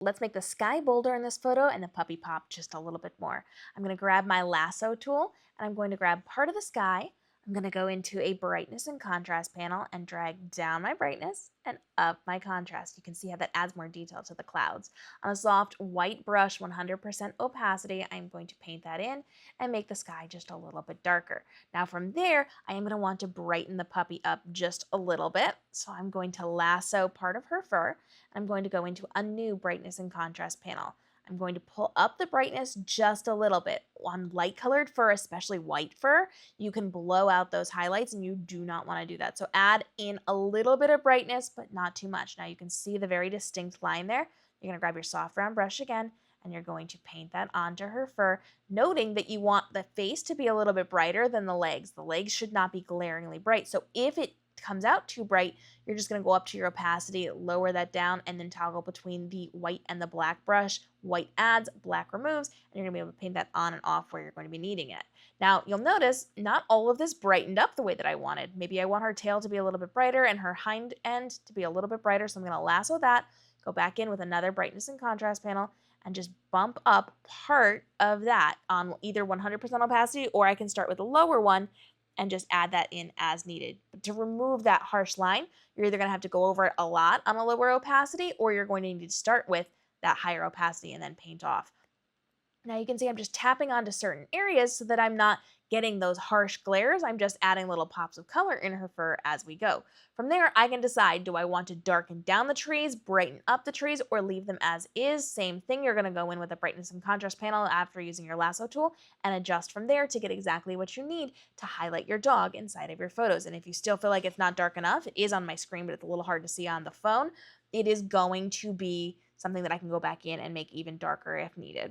Let's make the sky bolder in this photo and the puppy pop just a little bit more. I'm going to grab my lasso tool and I'm going to grab part of the sky. I'm going to go into a brightness and contrast panel and drag down my brightness and up my contrast. You can see how that adds more detail to the clouds. On a soft white brush, 100% opacity, I'm going to paint that in and make the sky just a little bit darker. Now from there, I am going to want to brighten the puppy up just a little bit. So I'm going to lasso part of her fur. I'm going to go into a new brightness and contrast panel. I'm going to pull up the brightness just a little bit. On light colored fur, especially white fur, you can blow out those highlights and you do not want to do that. So add in a little bit of brightness, but not too much. Now you can see the very distinct line there. You're going to grab your soft round brush again and you're going to paint that onto her fur, noting that you want the face to be a little bit brighter than the legs. The legs should not be glaringly bright. So if it comes out too bright, you're just going to go up to your opacity, lower that down, and then toggle between the white and the black brush. White adds, black removes, and you're going to be able to paint that on and off where you're going to be needing it. Now, you'll notice not all of this brightened up the way that I wanted. Maybe I want her tail to be a little bit brighter and her hind end to be a little bit brighter, so I'm going to lasso that, go back in with another brightness and contrast panel, and just bump up part of that on either 100% opacity, or I can start with a lower one and just add that in as needed. But to remove that harsh line, you're either going to have to go over it a lot on a lower opacity, or you're going to need to start with that higher opacity and then paint off. Now you can see I'm just tapping onto certain areas so that I'm not getting those harsh glares. I'm just adding little pops of color in her fur as we go. From there, I can decide, do I want to darken down the trees, brighten up the trees, or leave them as is? Same thing, you're going to go in with a brightness and contrast panel after using your lasso tool and adjust from there to get exactly what you need to highlight your dog inside of your photos. And if you still feel like it's not dark enough, it is on my screen, but it's a little hard to see on the phone, it is going to be something that I can go back in and make even darker if needed.